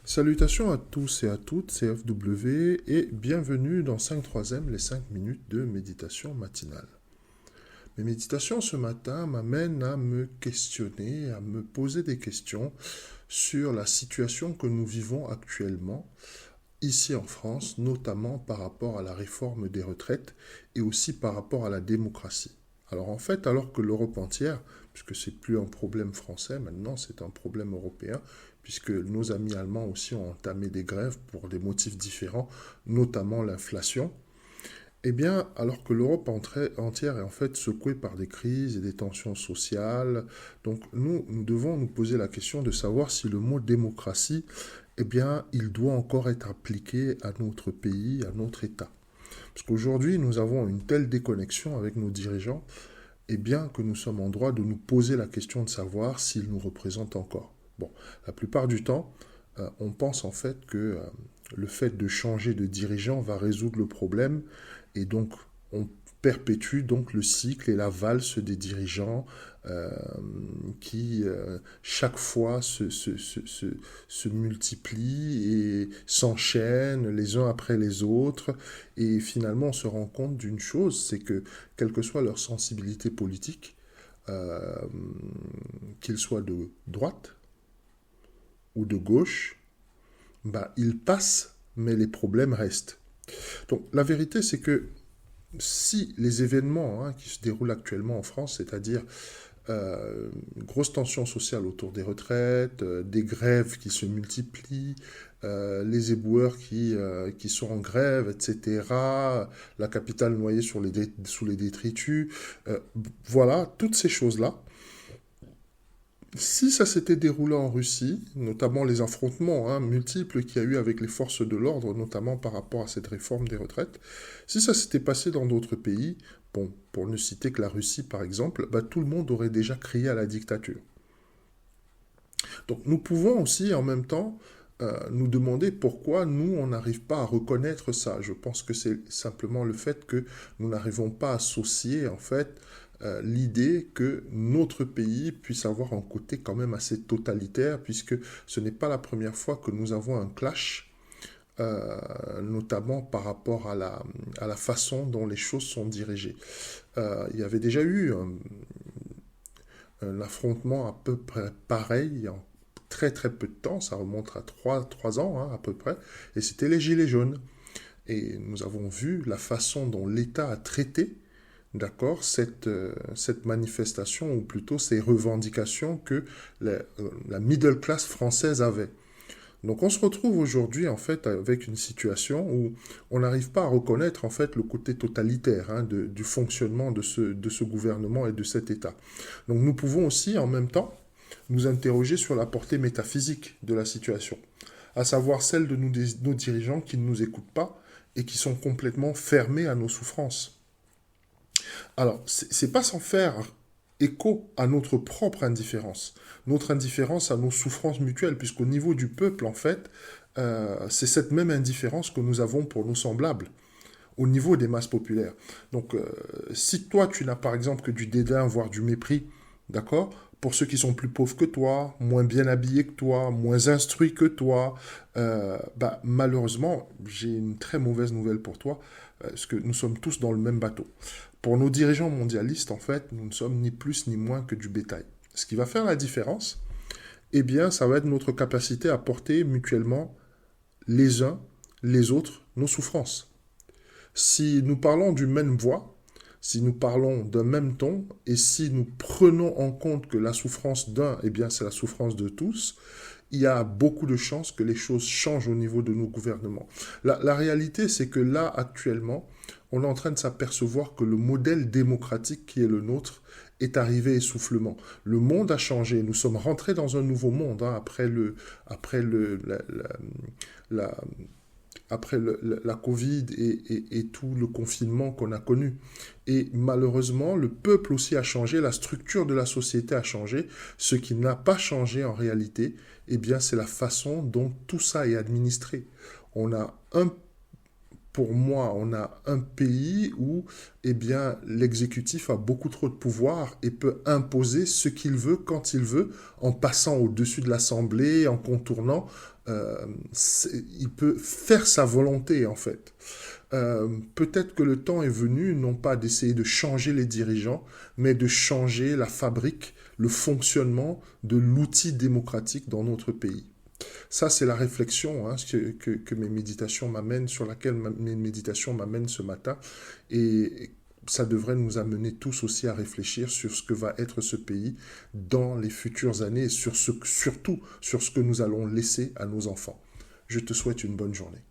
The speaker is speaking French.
Salutations à tous et à toutes, c'est FW et bienvenue dans 5/3, les 5 minutes de méditation matinale. Mes méditations ce matin m'amènent à me questionner, à me poser des questions sur la situation que nous vivons actuellement ici en France, notamment par rapport à la réforme des retraites et aussi par rapport à la démocratie. Alors en fait, alors que l'Europe entière, puisque c'est plus un problème français maintenant, c'est un problème européen, puisque nos amis allemands aussi ont entamé des grèves pour des motifs différents, notamment l'inflation, eh bien, alors que l'Europe entière est en fait secouée par des crises et des tensions sociales, donc nous devons nous poser la question de savoir si le mot démocratie, eh bien, il doit encore être appliqué à notre pays, à notre État. Parce qu'aujourd'hui, nous avons une telle déconnexion avec nos dirigeants, et bien que nous sommes en droit de nous poser la question de savoir s'ils nous représentent encore. Bon, la plupart du temps, on pense en fait que le fait de changer de dirigeant va résoudre le problème, et donc on perpétue donc le cycle et la valse des dirigeants euh, qui chaque fois se multiplient et s'enchaînent les uns après les autres. Et finalement, on se rend compte d'une chose, c'est que quelle que soit leur sensibilité politique, euh, qu'ils soient de droite ou de gauche, bah, ils passent, mais les problèmes restent. Donc la vérité, c'est que si les événements qui se déroulent actuellement en France, c'est-à-dire une grosse tension sociale autour des retraites, des grèves qui se multiplient, les éboueurs qui sont en grève, etc., la capitale noyée sous les détritus, voilà, toutes ces choses-là. Si ça s'était déroulé en Russie, notamment les affrontements multiples qu'il y a eu avec les forces de l'ordre, notamment par rapport à cette réforme des retraites, si ça s'était passé dans d'autres pays, bon, pour ne citer que la Russie par exemple, bah, tout le monde aurait déjà crié à la dictature. Donc nous pouvons aussi en même temps nous demander pourquoi nous, on n'arrive pas à reconnaître ça. Je pense que c'est simplement le fait que nous n'arrivons pas à associer en fait l'idée que notre pays puisse avoir un côté quand même assez totalitaire, puisque ce n'est pas la première fois que nous avons un clash, notamment par rapport à la façon dont les choses sont dirigées. Il y avait déjà eu un affrontement à peu près pareil en très très peu de temps, ça remonte à trois ans à peu près, et c'était les Gilets jaunes. Et nous avons vu la façon dont l'État a traité, d'accord, cette manifestation, ou plutôt ces revendications que la middle class française avait. Donc on se retrouve aujourd'hui en fait avec une situation où on n'arrive pas à reconnaître en fait le côté totalitaire du fonctionnement de ce gouvernement et de cet État. Donc nous pouvons aussi en même temps nous interroger sur la portée métaphysique de la situation, à savoir celle de nos dirigeants qui ne nous écoutent pas et qui sont complètement fermés à nos souffrances. Alors, c'est pas sans faire écho à notre propre indifférence, notre indifférence à nos souffrances mutuelles, puisqu'au niveau du peuple, en fait, c'est cette même indifférence que nous avons pour nos semblables, au niveau des masses populaires. Donc, si toi, tu n'as par exemple que du dédain, voire du mépris, d'accord, pour ceux qui sont plus pauvres que toi, moins bien habillés que toi, moins instruits que toi, bah, malheureusement, j'ai une très mauvaise nouvelle pour toi, parce que nous sommes tous dans le même bateau. Pour nos dirigeants mondialistes, en fait, nous ne sommes ni plus ni moins que du bétail. Ce qui va faire la différence, eh bien, ça va être notre capacité à porter mutuellement les uns les autres nos souffrances. Si nous parlons d'une même voix, si nous parlons d'un même ton, et si nous prenons en compte que la souffrance d'un, eh bien, c'est la souffrance de tous, il y a beaucoup de chances que les choses changent au niveau de nos gouvernements. La réalité, c'est que là, actuellement, on est en train de s'apercevoir que le modèle démocratique qui est le nôtre est arrivé à essoufflement. Le monde a changé. Nous sommes rentrés dans un nouveau monde après la, la Covid et tout le confinement qu'on a connu. Et malheureusement, le peuple aussi a changé, la structure de la société a changé. Ce qui n'a pas changé en réalité, eh bien, c'est la façon dont tout ça est administré. On a un Pour moi, on a un pays où eh bien, l'exécutif a beaucoup trop de pouvoir et peut imposer ce qu'il veut quand il veut, en passant au-dessus de l'Assemblée, en contournant il peut faire sa volonté, en fait. Peut-être que le temps est venu, non pas d'essayer de changer les dirigeants, mais de changer la fabrique, le fonctionnement de l'outil démocratique dans notre pays. Ça, c'est la réflexion hein, que mes méditations m'amènent, sur laquelle mes méditations m'amènent ce matin. Et ça devrait nous amener tous aussi à réfléchir sur ce que va être ce pays dans les futures années et surtout sur ce que nous allons laisser à nos enfants. Je te souhaite une bonne journée.